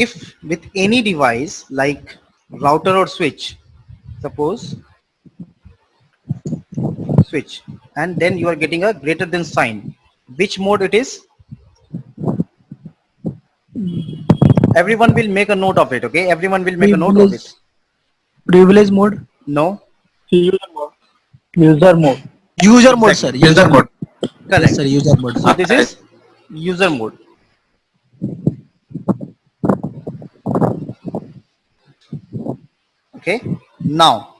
if with any device like router or switch, suppose switch, and then you are getting a greater than sign, which mode it is? Everyone will make a note of it. Okay, everyone will make a note of Privilege, it. privilege mode, No. User mode. user mode. User mode, sir. Exactly. User mode. Yes, Correct. sir. User mode. So this is user mode. Okay, now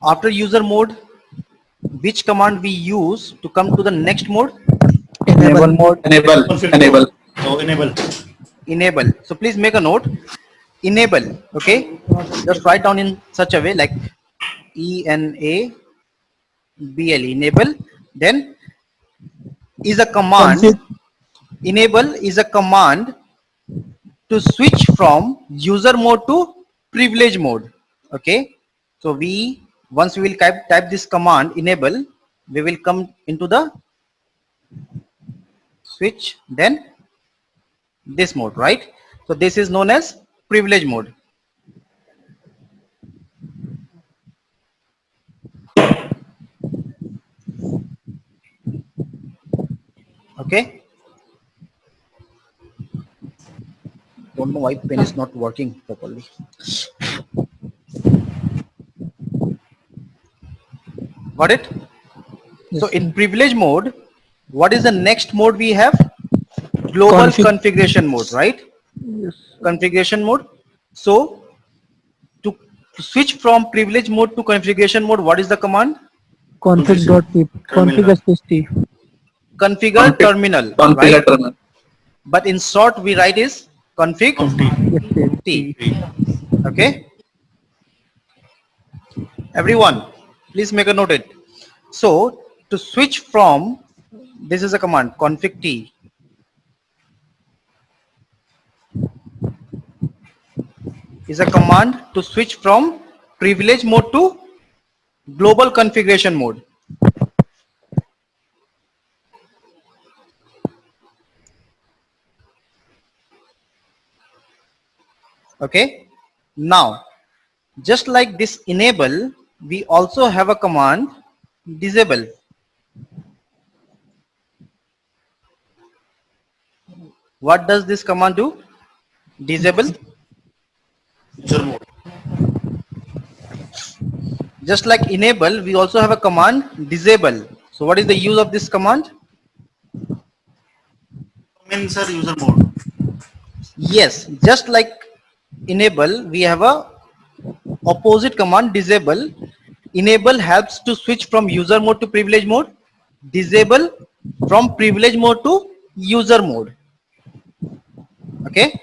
after user mode, which command we use to come to the next mode? Enable mode. Enable. Enable. So enable. Enable. So please make a note. Enable. Okay, just write down in such a way like ENABL, enable. Then is a command. Config. Enable is a command to switch from user mode to privilege mode. Okay, so we once we will type this command enable, we will come into the switch, then this mode, right? So this is known as privilege mode. Okay, don't know why pen is not working properly. Got it? Yes, So in sir. privilege mode, what is the next mode we have? Global Config. configuration mode, right? Yes. Configuration mode. So to switch from privilege mode to configuration mode, what is the command? Config.pip. Config SST. Configure terminal, Configure right? terminal. But in short, we write is config T. Okay, everyone, please make a note it. So to switch from, this is a command config T. Is a command to switch from privilege mode to global configuration mode. Okay, now just like this enable, we also have a command disable. What does this command do? Disable. User mode. Just like enable, we also have a command disable. So what is the use of this command? Means sir user mode. Yes, just like enable, we have a opposite command disable. Enable helps to switch from user mode to privilege mode. Disable from privilege mode to user mode. Okay,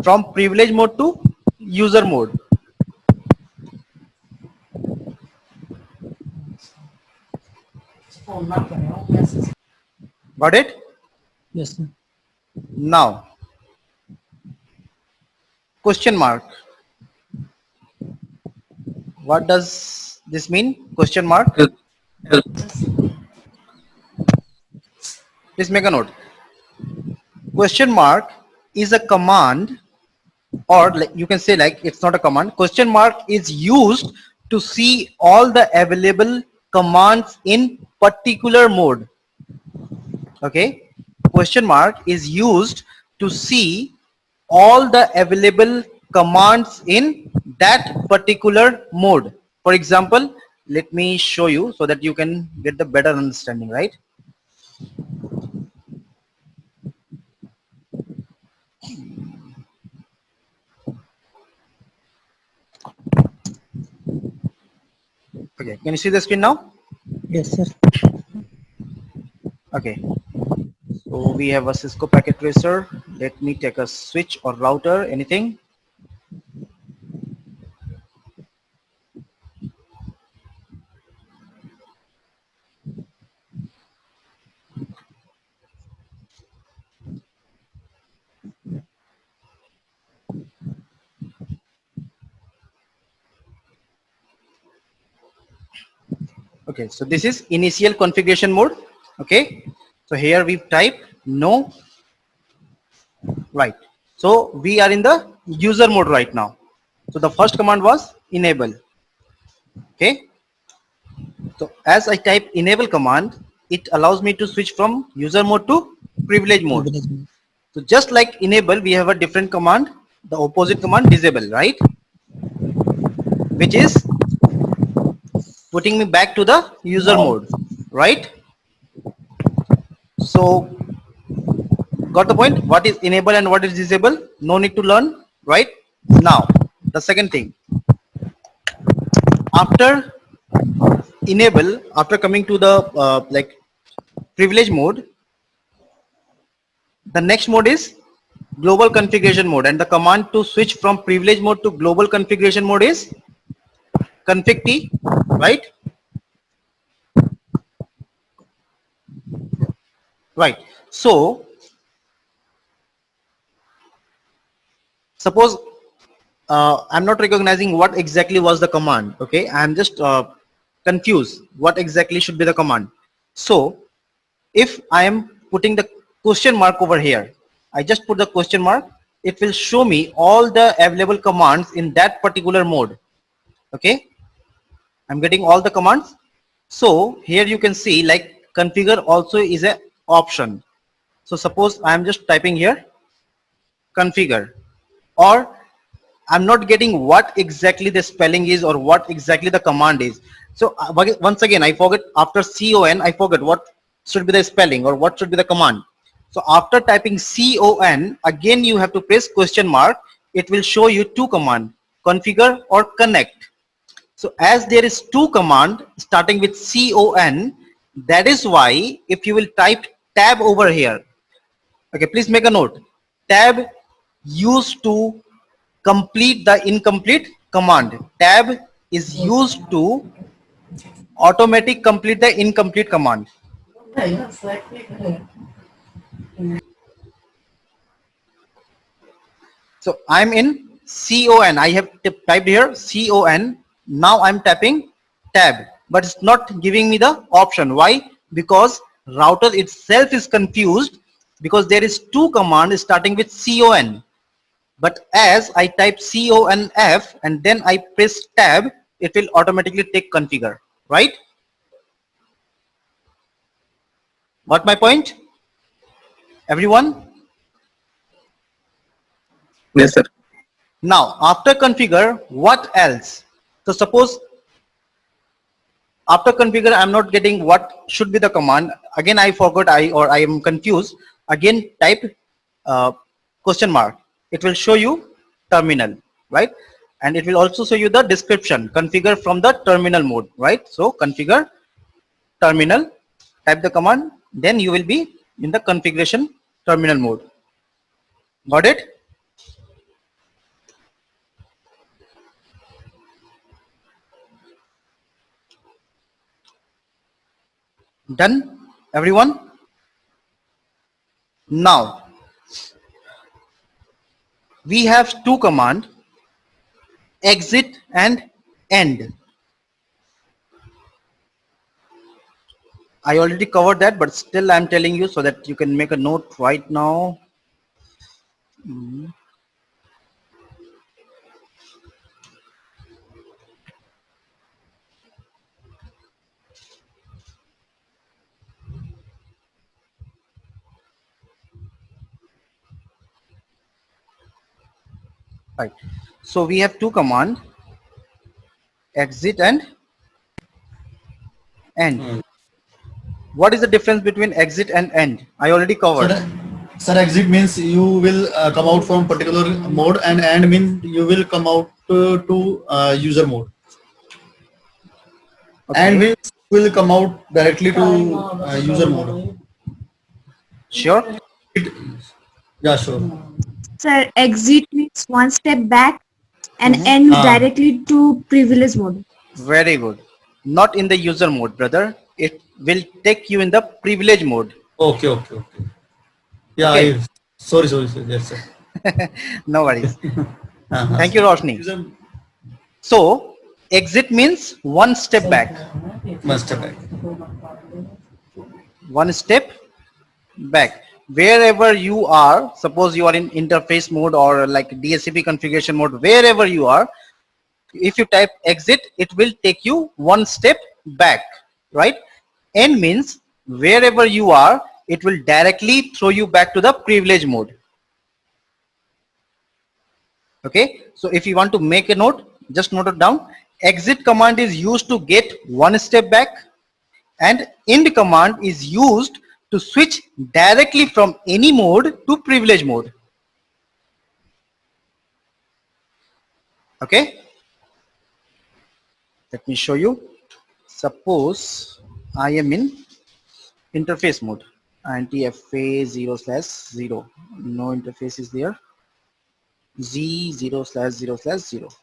from privilege mode to user mode. Got it? Yes, sir. Now question mark. What does this mean? Question mark. Help. Help. Please make a note. Question mark is a command, or like you can say like it's not a command. Question mark is used to see all the available commands in particular mode. Okay, question mark is used to see all the available commands in that particular mode. For example, let me show you so that you can get the better understanding, right? Okay, can you see the screen now? Yes, sir. Okay, so we have a Cisco packet tracer. Let me take a switch or router, anything. Okay, so this is initial configuration mode. Okay, so here we type no, right. So we are in the user mode right now. So the first command was enable. Okay, so as I type enable command, it allows me to switch from user mode to privilege mode. Privilege mode. So just like enable, we have a different command, the opposite command, disable, right? Which is putting me back to the user mode, right? So got the point? What is enable and what is disable? No need to learn, right? Now the second thing, after enable, after coming to the like privilege mode, the next mode is global configuration mode, and the command to switch from privilege mode to global configuration mode is config t, right? Right. So suppose I'm not recognizing what exactly was the command. Okay, I'm just confused what exactly should be the command. So if I am putting the question mark over here, I just put the question mark, it will show me all the available commands in that particular mode. Okay, I'm getting all the commands. So here you can see like configure also is a option. So suppose I am just typing here configure, or I'm not getting what exactly the spelling is or what exactly the command is. So once again, I forget after CON, I forget what should be the spelling or what should be the command. So after typing CON, again you have to press question mark. It will show you two commands, configure or connect. So as there is two command starting with CON, that is why if you will type tab over here, okay, please make a note. Tab used to complete the incomplete command. Tab is used to automatic complete the incomplete command. So I'm in CON. I have typed here CON. Now I'm tapping tab, but it's not giving me the option. Why? Because router itself is confused because there is two commands starting with CON. But as I type CONF and then I press tab, it will automatically take configure, right? Got my point? Everyone? Yes, sir. Now, after configure, what else? So suppose after configure, I'm not getting what should be the command. Again, I forgot I am confused. Again, type question mark. It will show you terminal, right? And it will also show you the description, configure from the terminal mode, right? So configure terminal, type the command, then you will be in the configuration terminal mode. Got it? Done, everyone? Now, we have two commands, exit and end. I already covered that, but still I'm telling you so that you can make a note right now. Right. So we have two commands, exit and end. What is the difference between exit and end? I already covered. Sir, exit means you will come out from particular mode, and end means you will come out to user mode. Okay. And will come out directly to user mode. Sure. Yeah, sure. Sir, exit means one step back and end directly to privilege mode. Very good. Not in the user mode, brother. It will take you in the privilege mode. Okay. Yeah, Okay. Sorry. Yes, sir. No worries. Thank you, Roshni. So exit means one step back. One step back. One step back. wherever you are, suppose you are in interface mode or like DSCP configuration mode, wherever you are, if you type exit, it will take you one step back, right? N means wherever you are, it will directly throw you back to the privilege mode. Okay, so if you want to make a note, just note it down. Exit command is used to get one step back, and end command is used to switch directly from any mode to privilege mode. Okay, let me show you. Suppose I am in interface mode, INTFA 0/0, no interface is there, Z 0/0/0,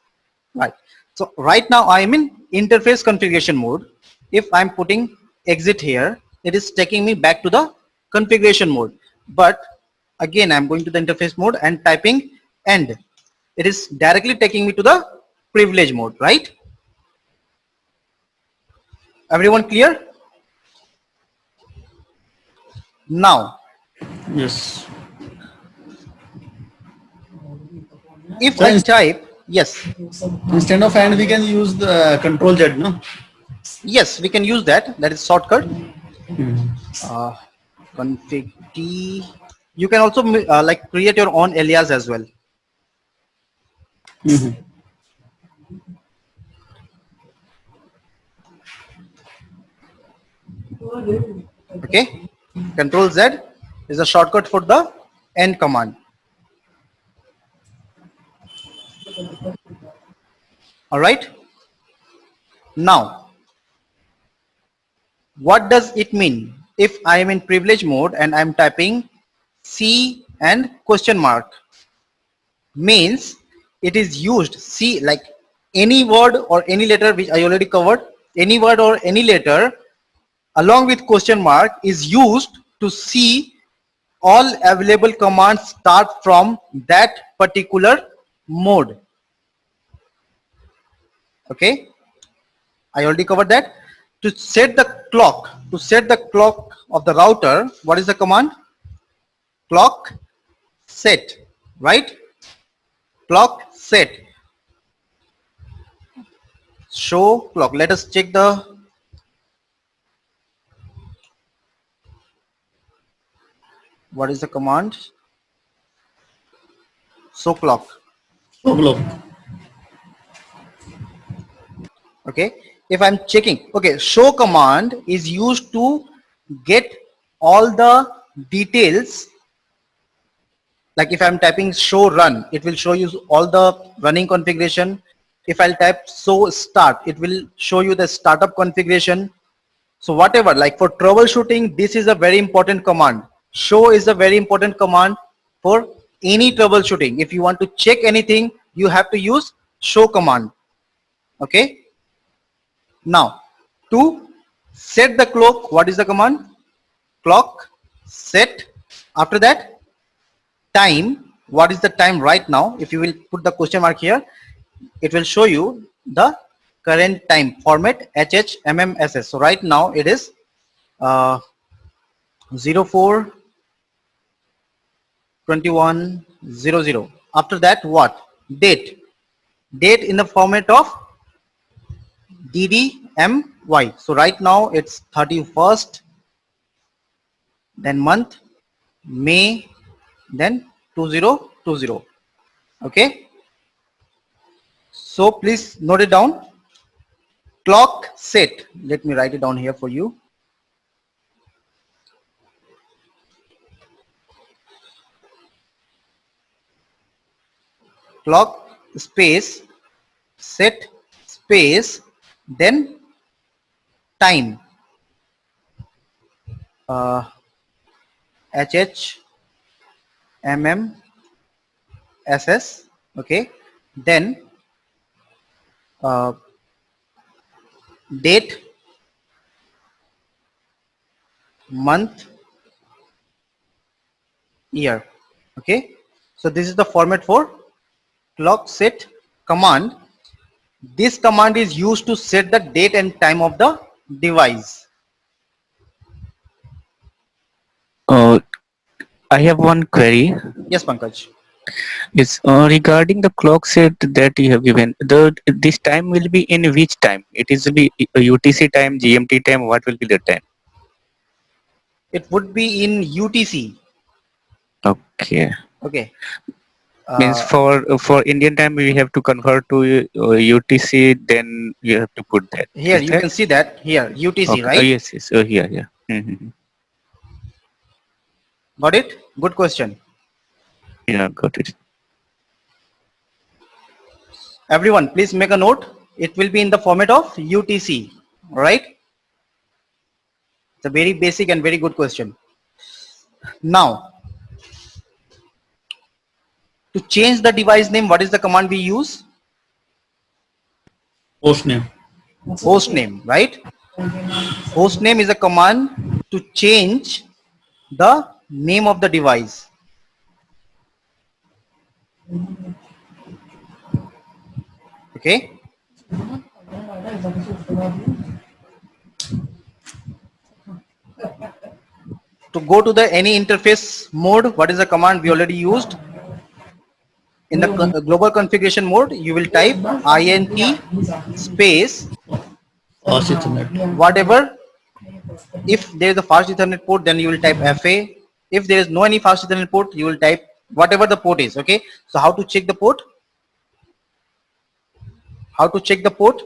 right? So right now I am in interface configuration mode. If I'm putting exit here, it is taking me back to the configuration mode. But again, I'm going to the interface mode and typing end. It is directly taking me to the privilege mode, right? Everyone clear? Now, Yes. if I type, yes, Instead of and we can use the control Z, no? yes, we can use that. That is shortcut. Config T. You can also like create your own alias as well. Okay. Control Z is a shortcut for the end command. All right. Now, what does it mean if I am in privilege mode and I'm typing C and question mark? Means it is used, C, like any word or any letter which I already covered, any word or any letter along with question mark is used to see all available commands start from that particular mode. Okay, I already covered that. To set the clock of the router, what is the command? Clock set, right? Clock set. Show clock. Let us check the what is the command? Show clock. Okay, if I'm checking, okay, show command is used to get all the details. Like if I'm typing show run, it will show you all the running configuration. If I'll type show start, it will show you the startup configuration. So whatever, like for troubleshooting, this is a very important command. Show is a very important command for any troubleshooting. If you want to check anything, you have to use show command. Okay. Now, to set the clock, what is the command? Clock set. After that, time. What is the time right now? If you will put the question mark here, it will show you the current time format HHMMSS. So right now it is 04/21/00. After that, what? Date. Date in the format of DDMY. So right now it's 31st, then month, May, then 2020. Okay. So please note it down. Clock set. Let me write it down here for you. Clock space set space then time. HHMMSS. Okay, then date, month, year. Okay, so this is the format for clock set command. This command is used to set the date and time of the device. I have one query. Yes, Pankaj. It's regarding the clock set that you have given. This time will be in which time? It is be UTC time, GMT time. What will be the time? It would be in UTC. Okay. Okay. Means for Indian time we have to convert to UTC. Then you have to put that. Here Is you that? can see that here UTC, Okay. Oh, right? yes, yes. Oh, here, yeah. Mm-hmm. Got it? Good question. Yeah, got it. Everyone, please make a note. It will be in the format of UTC. All right. It's a very basic and very good question. Now, to change the device name, what is the command we use? Host name. Host name, right? Host name is a command to change the name of the device. Okay. To go to the any interface mode, what is the command we already used? In the global configuration mode, you will type int space Fast Ethernet. whatever. If there is a fast Ethernet port, then you will type FA. If there is no any fast Ethernet port, you will type whatever the port is. Okay. So how to check the port? How to check the port?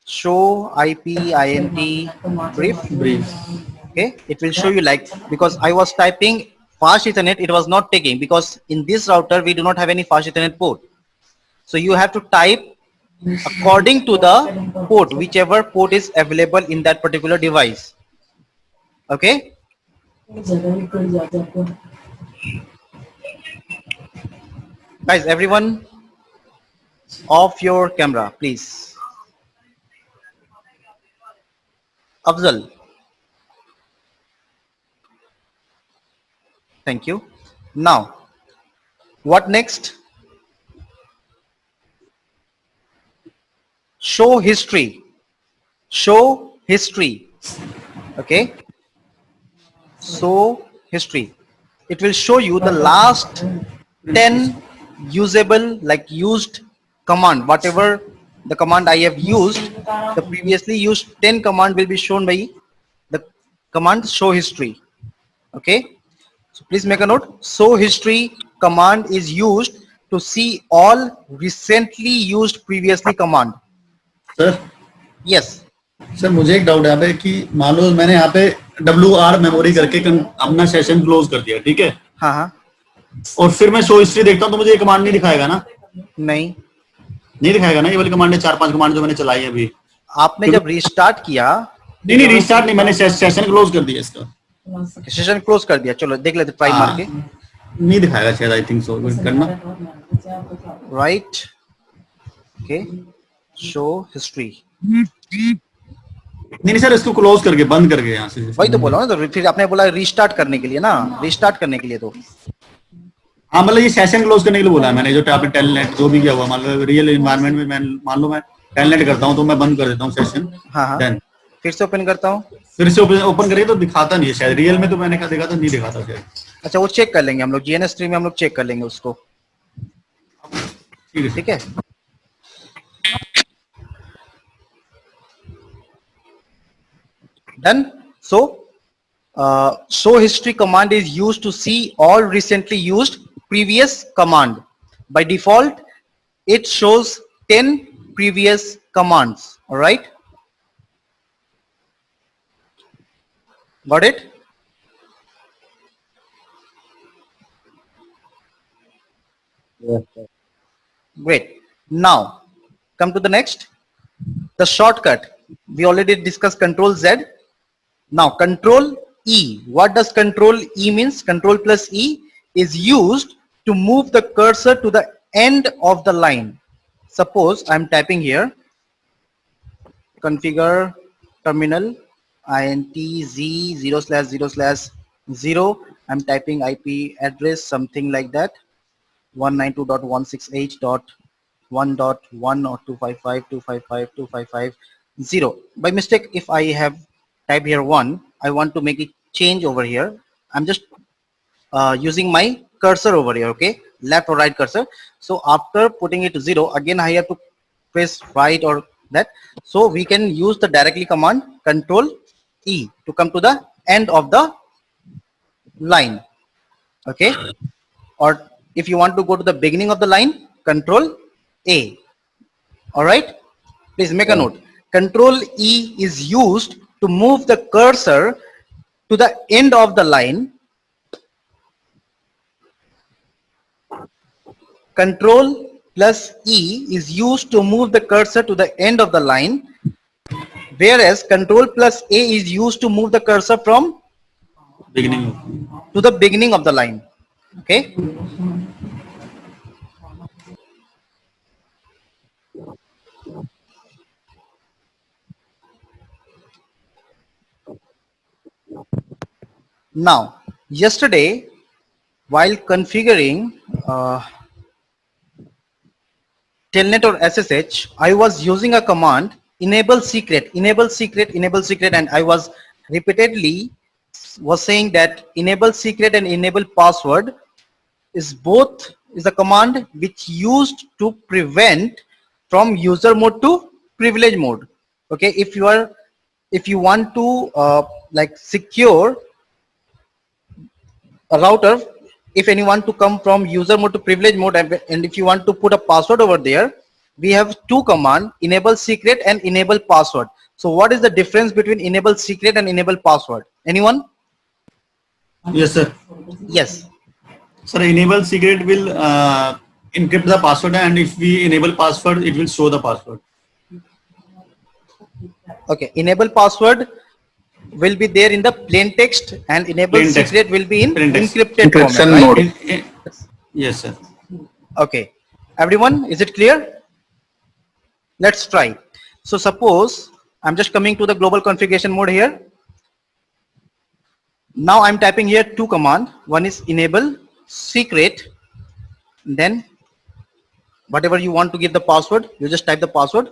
Show IP int brief. Brief. Okay, it will show you like, because I was typing fast Ethernet, it was not taking, because in this router we do not have any fast Ethernet port. So you have to type according to the port, whichever port is available in that particular device. Okay. Guys, everyone off your camera, please. Afzal. Thank you. Now, what next? Show history. Show history. Okay. Show history. It will show you the last 10 usable, like used command. Whatever the command I have used, the previously used 10 command will be shown by the command show history. Okay. So please make a note. Show history command is used to see all recently used previously command. Sir Yes. Sir मुझे एक doubt है यहाँ पे कि मान लो मैंने यहाँ पे WR मेमोरी करके अपना सेशन क्लोज कर दिया, ठीक है, हाँ हाँ. और फिर मैं शो हिस्ट्री देखता हूँ तो मुझे ये कमांड नहीं दिखाएगा ना? नहीं. नहीं दिखाएगा ना? ये वाली कमांड है, 4-5 कमांड जो मैंने चलाई है अभी. आपने जब रिस्टार्ट किया, नहीं रिस्टार्ट नहीं, मैंने सेशन क्लोज कर दिया इसका. सेशन क्लोज कर दिया. चलो देख लेते, ट्राई मार के. नहीं दिखाएगा शायद, आई थिंक सो. करना राइट. ओके. Show history. नहीं सर, इसको क्लोज करके बंद करके यहाँ से. वही तो बोला ना, तो फिर आपने बोला रिस्टार्ट करने के लिए ना, रिस्टार्ट करने के लिए. तो हाँ मतलब ये सेशन क्लोज करने के लिए बोला है मैंने. जो आपने टेलनेट जो भी किया हुआ, मान लो रियल एनवायरनमेंट में मैं मान लो मैं टेलनेट करता हूँ तो मैं बंद कर देता हूँ सेशन. हाँ हाँ. फिर से ओपन करता हूँ. फिर से ओपन करिए तो दिखाता नहीं है शायद. रियल में तो मैंने कहा देखा था, नहीं दिखाता शायद. अच्छा, वो चेक कर लेंगे हम लोग, GNS3 में हम लोग चेक कर लेंगे उसको. ठीक है. Done. So show history command is used to see all recently used previous command. By default it shows 10 previous commands. All right, got it? Yes, sir. Great. Now come to the next, the shortcut. We already discussed Control Z. Now Control E. What does Control E means? Control plus E is used to move the cursor to the end of the line. Suppose I'm typing here, configure terminal int z 0/0/0. I'm typing IP address something like that, 192.168.1.1 or 255.255.255.0. By mistake, if I have typed here 1, I want to make it change over here. I'm just using my cursor over here, okay, left or right cursor. So after putting it to 0, again I have to press right or that. So we can use the directly command Control E to come to the end of the line, okay. Or if you want to go to the beginning of the line, Control A. All right, please make a note. Control E is used to move the cursor to the end of the line. Control plus E is used to move the cursor to the end of the line, whereas Control plus A is used to move the cursor from beginning. to the beginning of the line, okay. Now, yesterday, while configuring Telnet or SSH, I was using a command enable secret, enable secret, enable secret, and I was repeatedly was saying that enable secret and enable password is a command which used to prevent from user mode to privilege mode. Okay, if you want to like secure a router, if anyone to come from user mode to privilege mode, and if you want to put a password over there, we have two commands, enable secret and enable password. So what is the difference between enable secret and enable password? Anyone? Yes, sir. Yes. Sir, enable secret will encrypt the password, and if we enable password, it will show the password. Okay, enable password will be there in the plain text, and enable Plain text. secret will be in Plain text. encrypted Encryption format, right? mode. Yes, sir. Okay, everyone, is it clear? Let's try. So suppose I'm just coming to the global configuration mode here. Now I'm typing here two commands. One is enable secret, then whatever you want to give the password, you just type the password,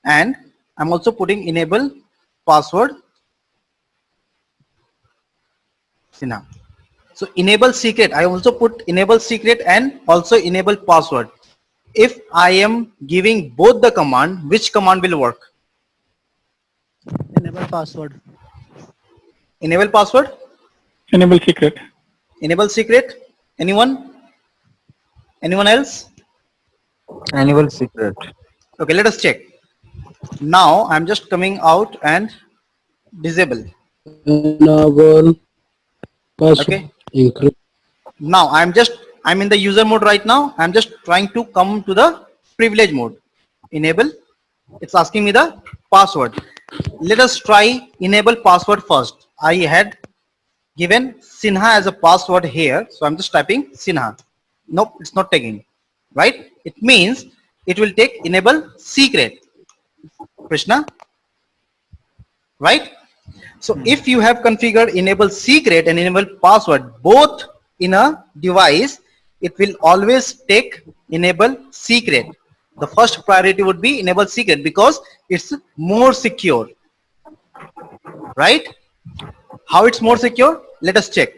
and I'm also putting enable password. See now. So enable secret, I also put enable secret and also enable password. If I am giving both the command, which command will work? Enable password. Enable password, Enable secret. enable secret. Anyone? Anyone else? Enable secret. Okay, let us check. Now I'm just coming out and disable. Enable password. Okay. Encrypt. Now I'm in the user mode right now. I'm just trying to come to the privilege mode. Enable. It's asking me the password. Let us try enable password first. I had given Sinha as a password here, so I'm just typing Sinha. Nope, it's not taking, right? It means it will take enable secret. Krishna, right? So if you have configured enable secret and enable password both in a device, it will always take enable secret. The first priority would be enable secret because it's more secure, right? How it's more secure? Let us check.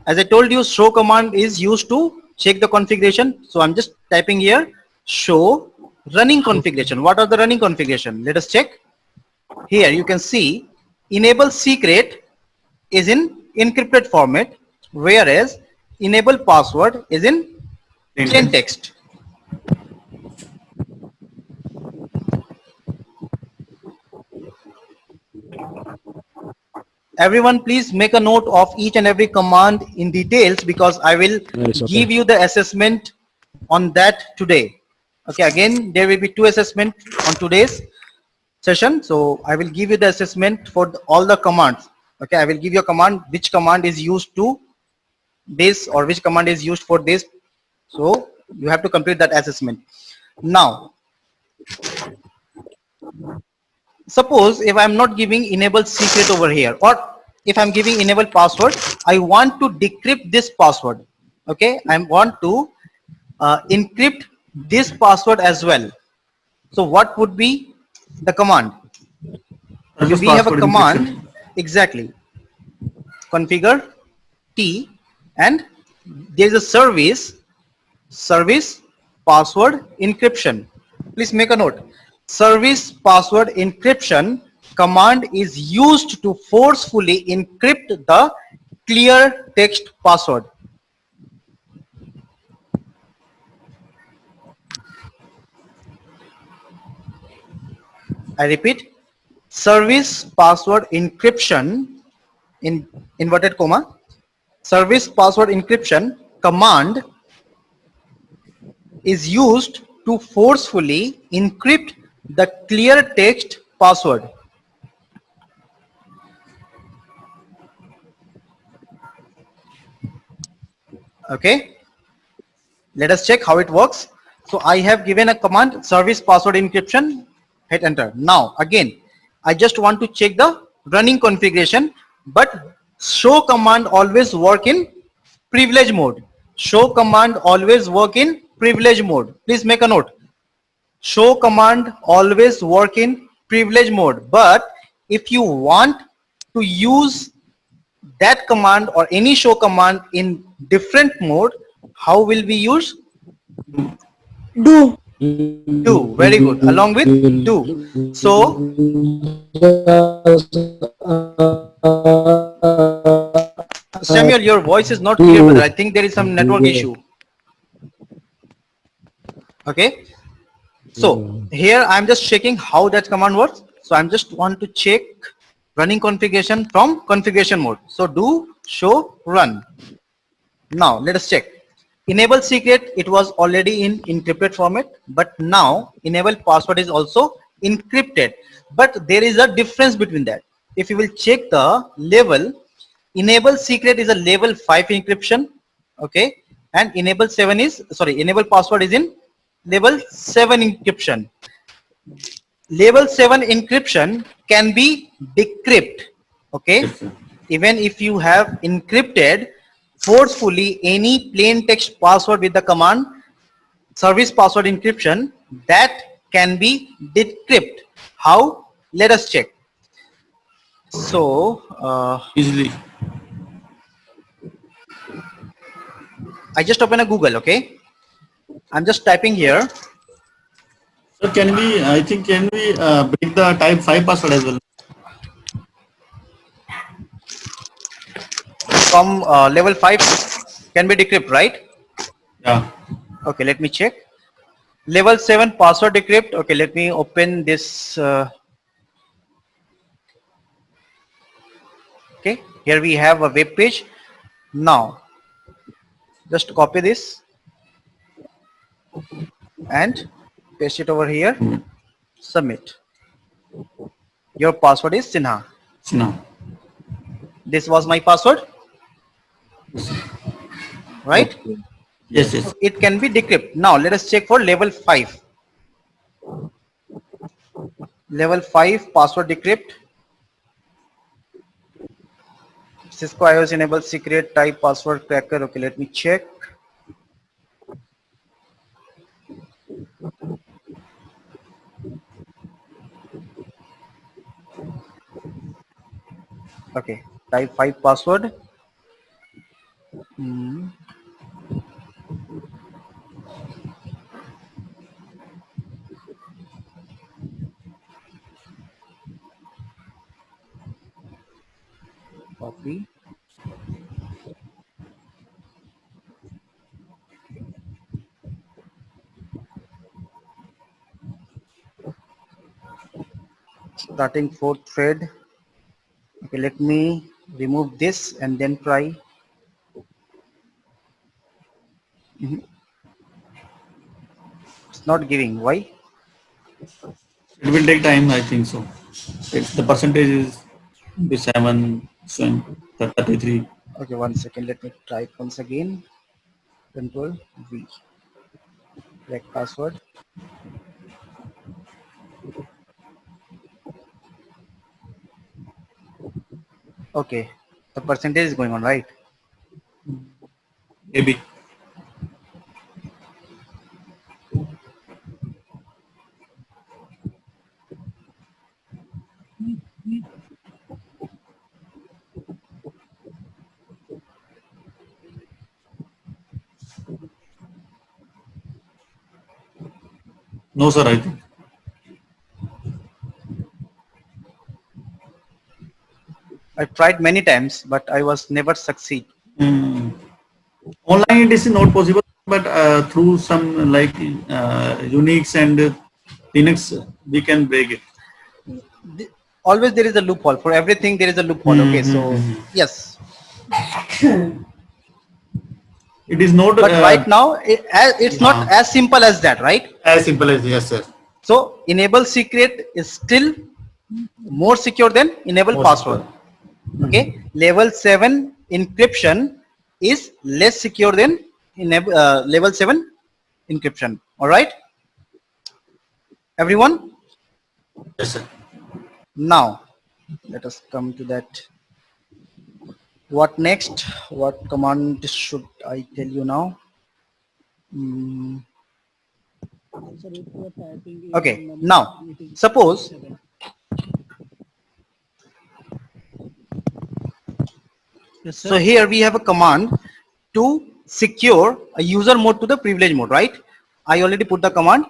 As I told you, show command is used to check the configuration. So I'm just typing here show running configuration. What are the running configuration? Let us check. Here you can see enable secret is in encrypted format, whereas enable password is in plain text. Everyone please make a note of each and every command in details, because I will Yes, okay. give you the assessment on that today. Okay, again there will be two assessments on today's session, so I will give you the assessment for all the commands. Okay, I will give you a command, which command is used to this or which command is used for this, so you have to complete that assessment. Now suppose if I'm not giving enable secret over here, or if I'm giving enable password, I want to decrypt this password. Okay, I want to encrypt this password as well. So what would be the command? So Just we have a password command, encryption. exactly, configure T and there is a service password encryption. Please make a note. Service password encryption command is used to forcefully encrypt the clear text password. I repeat, service password encryption in inverted comma, service password encryption command is used to forcefully encrypt the clear text password. Okay, let us check how it works. So I have given a command service password encryption, hit enter. Now again, I just want to check the running configuration, but show command always work in privilege mode. Show command always work in privilege mode. Please make a note. Show command always work in privilege mode, but if you want to use that command or any show command in different mode, how will we use? Do. Do. Very good. Along with do. So Samuel, your voice is not clear, brother. I think there is some network issue. Okay. So here I'm just checking how that command works. So I'm just want to check running configuration from configuration mode. So do show run. Now let us check. Enable secret, it was already in encrypted format, but now enable password is also encrypted. But there is a difference between that. If you will check the level, enable secret is a level 5 encryption, okay, and enable password is in level 7 encryption. Level 7 encryption can be decrypt, okay. Yes, sir. Even if you have encrypted forcefully any plain text password with the command service password encryption, that can be decrypt. How? Let us check. So Easily. I just open a Google, okay. I'm just typing here. So can we? I think can we break the type 5 password as well? From level 5 can be decrypt, right? Yeah. Okay, let me check. Level 7 password decrypt. Okay, let me open this. Okay, here we have a web page. Now just copy this and paste it over here. Submit. Your password is Sinha. No. This was my password, right? Yes. Yes. It can be decrypt. Now let us check for level 5. Level 5 password decrypt. Cisco iOS enable secret type password cracker. Okay, let me check. Okay, type 5 password. Copy. Starting 4th thread. Okay, let me remove this and then try. It's not giving. Why? It will take time. I think so. It's the percentage is the 7 showing 33. Okay, 1 second. Let me type once again. Control V. Correct password. Okay, the percentage is going on, right? Maybe. No, sir, I think. I tried many times, but I was never succeed. Online it is not possible, but through some like Unix and Linux, we can break it. Always there is a loophole. For everything there is a loophole. Okay, so yes. It is not. But right now, it's not as simple as that, right? As simple as yes, sir. So enable secret is still more secure than enable More password. secure. Okay, level 7 encryption is less secure than level 7 encryption. All right, everyone. Yes, sir. Now let us come to that. What next? What command should I tell you now? Okay, now suppose so here we have a command to secure a user mode to the privilege mode, right? I already put the command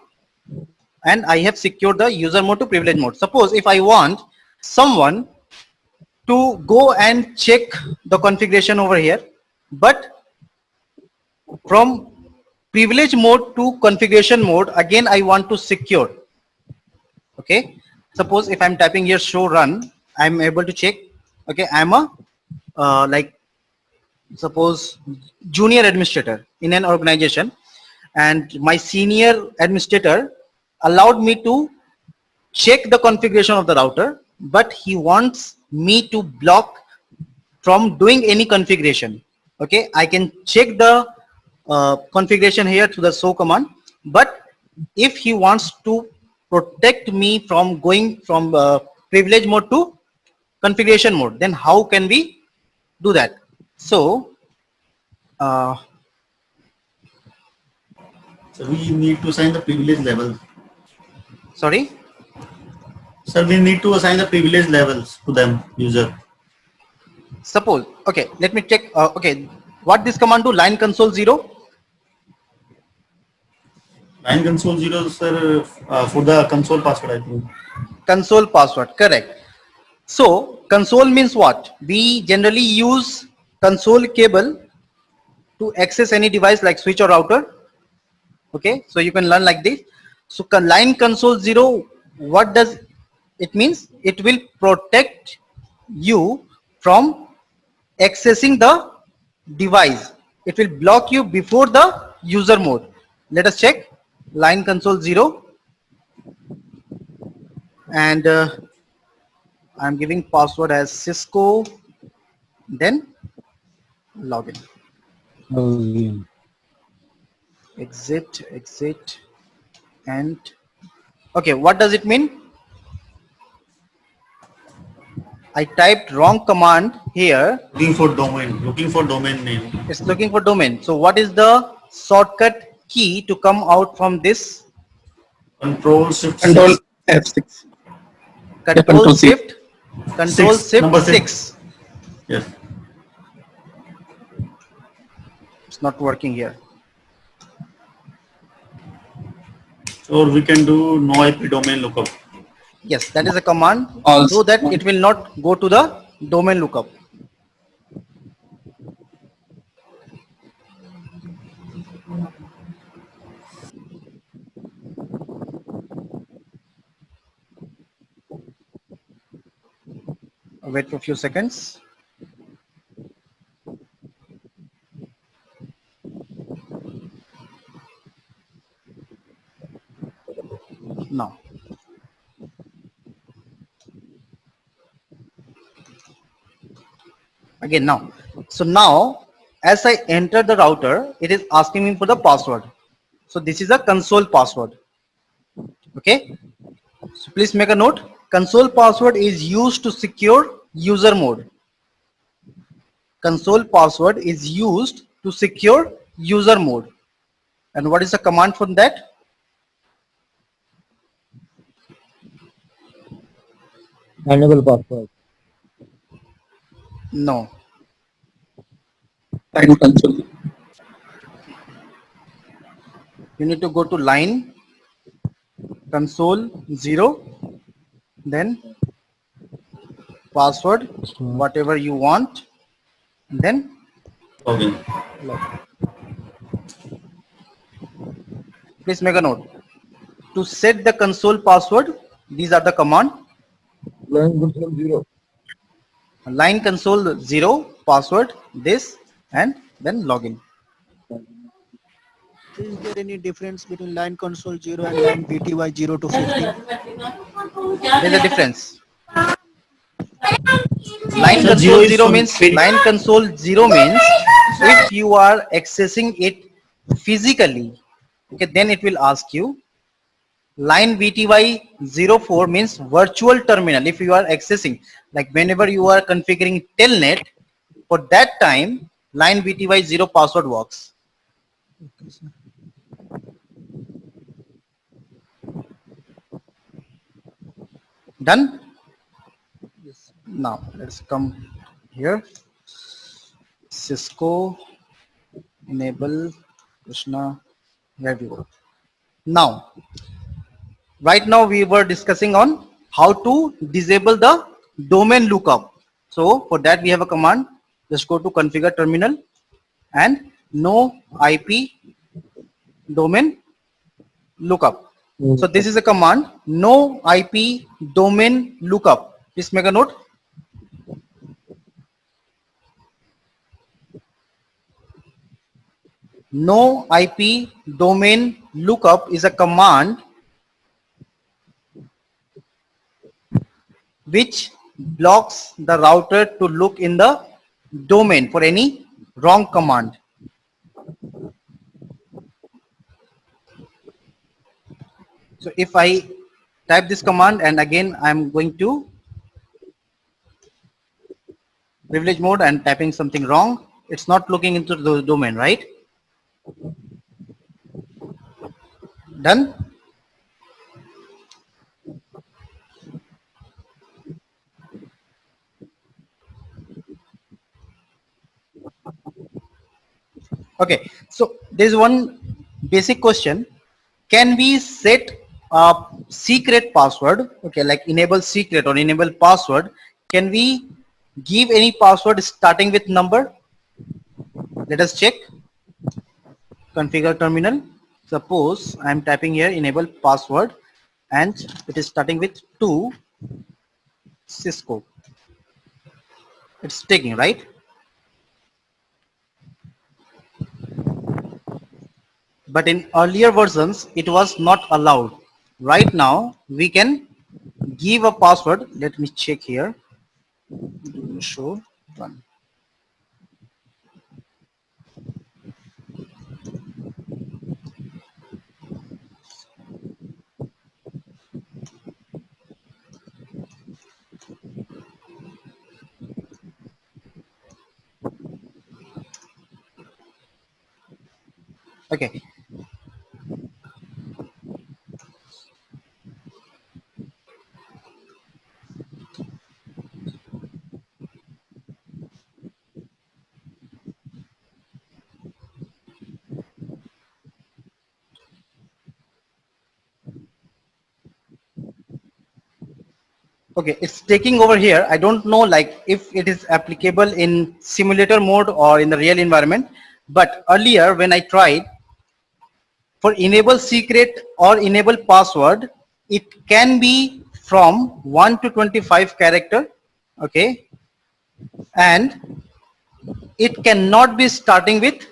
and I have secured the user mode to privilege mode. Suppose if I want someone to go and check the configuration over here, but from privilege mode to configuration mode, again I want to secure. Okay, suppose if I'm typing here show run, I'm able to check. Okay, I'm a like suppose junior administrator in an organization, and my senior administrator allowed me to check the configuration of the router, but he wants me to block from doing any configuration. Okay, I can check the configuration here through the show command, but if he wants to protect me from going from privilege mode to configuration mode, then how can we do that? So So we need to assign the privilege level. sorry, Sir, we need to assign the privilege levels to them user. suppose, okay, let me check. Okay, what this command do? Line console 0. Line console 0, sir, for the console password, I think. Console password, correct. So console means what? We generally use console cable to access any device like switch or router. Okay, so you can learn like this. So line console 0, what does it means? It will protect you from accessing the device. It will block you before the user mode. Let us check line console 0, and I'm giving password as Cisco, then login. Exit, and okay, what does it mean? I typed wrong command here. Looking for domain name. It's looking for domain. So what is the shortcut key to come out from this? Control Shift Control 6. F6. Control C. Shift, Control Six, number Shift 6. 6. Yes. It's not working here. Or we can do no IP domain lookup. Yes, that is a command Also- so that it will not go to the domain lookup. Wait for a few seconds. Now. Again now. So now as I enter the router, it is asking me for the password. So this is a console password. Okay. So please make a note. Console password is used to secure user mode. Console password is used to secure user mode. And what is the command from that? Enable password. No. Line console. You need to go to line console 0, then password whatever you want, and then login. please make a note. To set the console password, these are the command. Line control 0. Line console 0, password this, and then login. Is there any difference between line console 0 and line VTY 0 to 50? There's a difference. Line So console 0 is 0 for means fit- line console 0 means if you are accessing it physically, okay, then it will ask you. Line VTY 04 means virtual terminal. If you are accessing, like whenever you are configuring telnet, for that time line VTY 0 password works. Okay, sir. Done? Yes. Now let's come here. Cisco enable Krishna. Here we go. Now, right now we were discussing on how to disable the domain lookup. So for that we have a command. Just go to configure terminal and no IP domain lookup. So this is a command, no IP domain lookup. Please make a note. No IP domain lookup is a command which blocks the router to look in the domain for any wrong command. So if I type this command and again I'm going to privilege mode and typing something wrong, it's not looking into the domain, right? Done? Okay, so there's one basic question. Can we set a secret password, okay, like enable secret or enable password? Can we give any password starting with number? Let us check. Configure terminal. Suppose I'm typing here enable password and it is starting with 2 Cisco. It's taking, right? But in earlier versions it was not allowed. Right now we can give a password. Let me check here. Show one. Okay. Okay, it's taking over here. I don't know like if it is applicable in simulator mode or in the real environment, but earlier when I tried for enable secret or enable password, it can be from 1 to 25 character, okay, and it cannot be starting with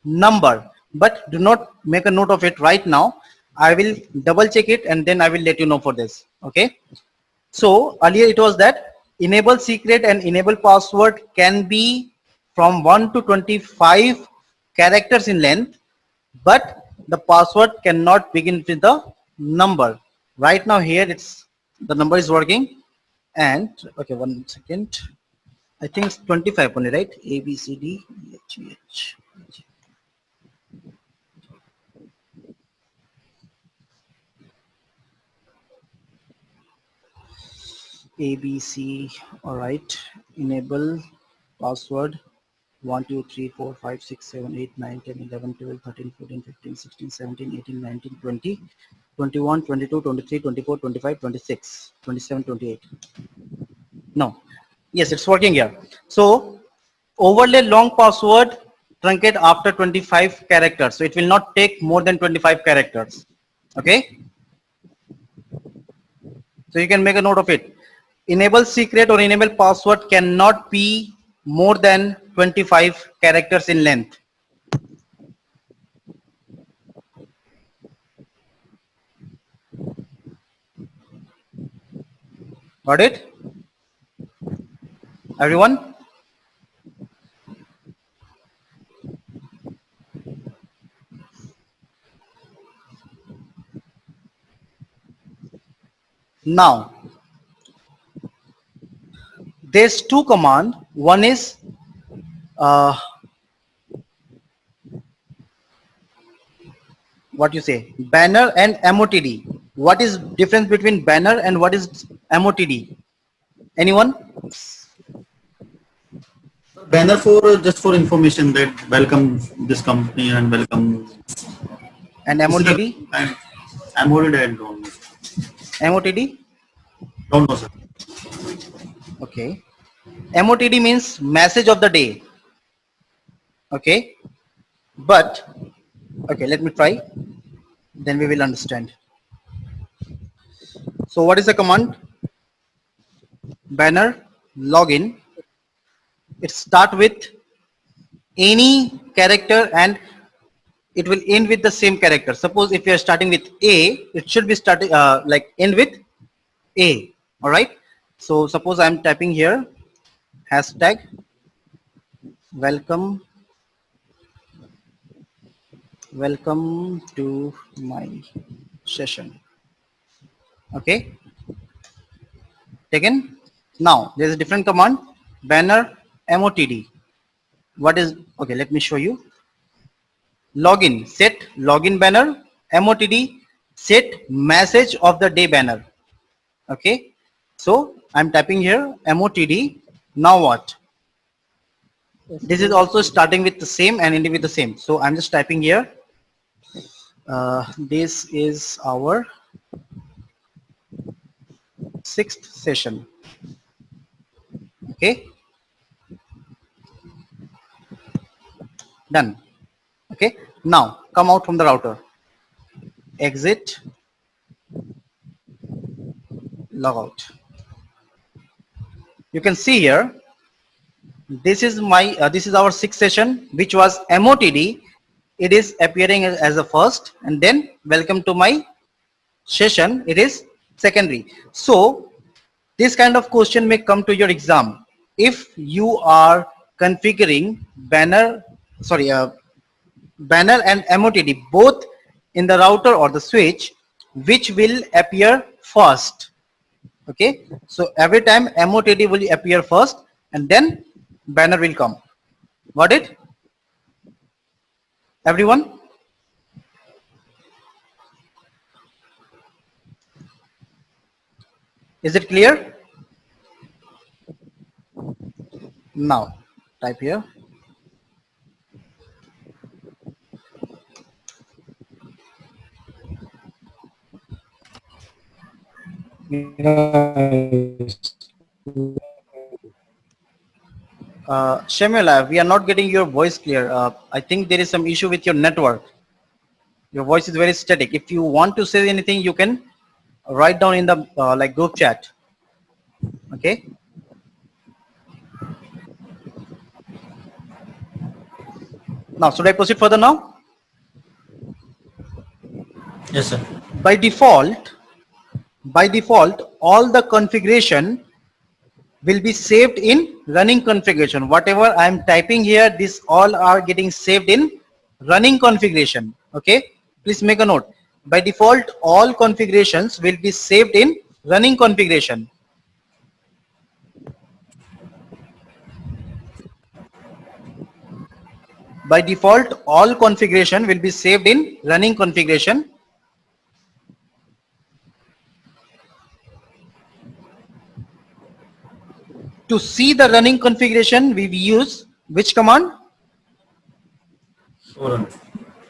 number, but do not make a note of it right now. I will double check it and then I will let you know for this, okay. So earlier it was that enable secret and enable password can be from 1 to 25 characters in length, but the password cannot begin with the number. Right now here it's the number is working, and okay, 1 second. I think it's 25 only, right? A B C D E F G H. A B C. All right. Enable password 1 2 3 4 5 6 7 8 9 10 11 12 13 14 15 16 17 18 19 20. 21, 22, 23, 24, 25, 26, 27, 28. No. Yes, it's working here. So overlay long password truncate after 25 characters. So it will not take more than 25 characters. Okay. So you can make a note of it. Enable secret or enable password cannot be more than 25 characters in length. Got it? Everyone? Now, there's two command. One is what you say, banner and MOTD. What is difference between banner and what is MOTD? Anyone? Banner for just for information that welcome this company and welcome. And MOTD? I'm worried I don't know. MOTD? Don't know, sir. Okay. MOTD means message of the day. Okay. But, okay, let me try. Then we will understand. So what is the command? Banner login. It start with any character and it will end with the same character. Suppose if you are starting with A, it should be starting like end with A. All right. So suppose I am typing here hashtag welcome to my session. Okay. Taken. Now there is a different command, banner MOTD. What is, okay, let me show you. Login, set login banner. MOTD, set message of the day banner. Okay. So I'm typing here MOTD. Now what? This is also starting with the same and ending with the same. So I'm just typing here. This is our 6th session. Okay. Done. Okay. Now come out from the router. Exit. Logout. You can see here. This is my this is our 6th session, which was MOTD. It is appearing as a first, and then welcome to my session. It is secondary. So this kind of question may come to your exam if you are configuring banner and MOTD both in the router or the switch, which will appear first. Okay, so every time MOTD will appear first and then banner will come. Got it? Everyone? Is it clear? Now type here. Shamila, we are not getting your voice clear. I think there is some issue with your network. Your voice is very static. If you want to say anything, you can write down in the like group chat. Okay. Now, should I proceed further now? Yes, sir. By default, all the configuration will be saved in running configuration. Whatever I am typing here, this all are getting saved in running configuration. Okay, please make a note. By default, all configurations will be saved in running configuration. By default, all configuration will be saved in running configuration. To see the running configuration, we use which command? So run.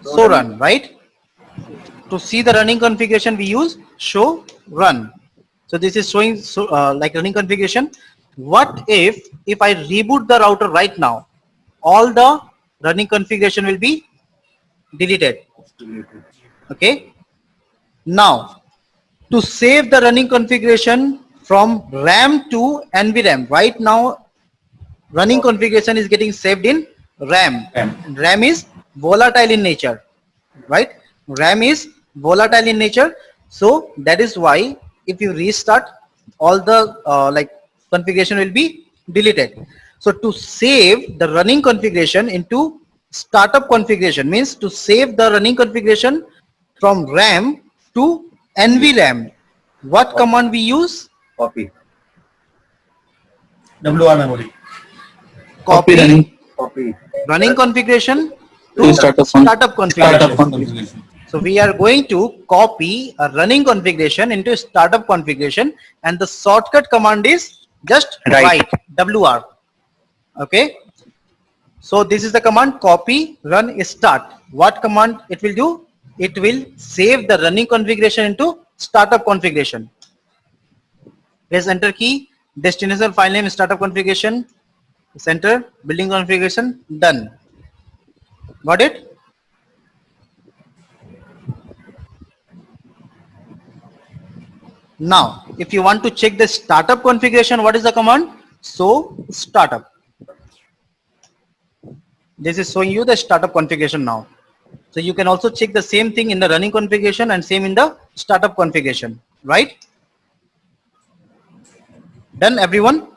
So run, right? to see the running configuration, we use show run. So this is showing like running configuration. What if I reboot the router right now? All the running configuration will be deleted. Okay. Now, to save the running configuration from RAM to NVRAM, right now running configuration is getting saved in RAM. RAM is volatile in nature, right? RAM is volatile in nature. So that is why if you restart, all the like configuration will be deleted. So to save the running configuration into startup configuration, means to save the running configuration from RAM to NVRAM, what command we use? Copy. WR memory. Copy Copy. running configuration To to startup startup configuration. Startup configuration. So we are going to copy a running configuration into startup configuration, and the shortcut command is just Right. write WR. Okay. So this is the command copy run start. What command it will do? It will save the running configuration into startup configuration. Press enter key, destination file name startup configuration, center building configuration, done. Got it? Now, if you want to check the startup configuration, what is the command? So startup. This is showing you the startup configuration now. So you can also check the same thing in the running configuration and same in the startup configuration, right? Done, everyone?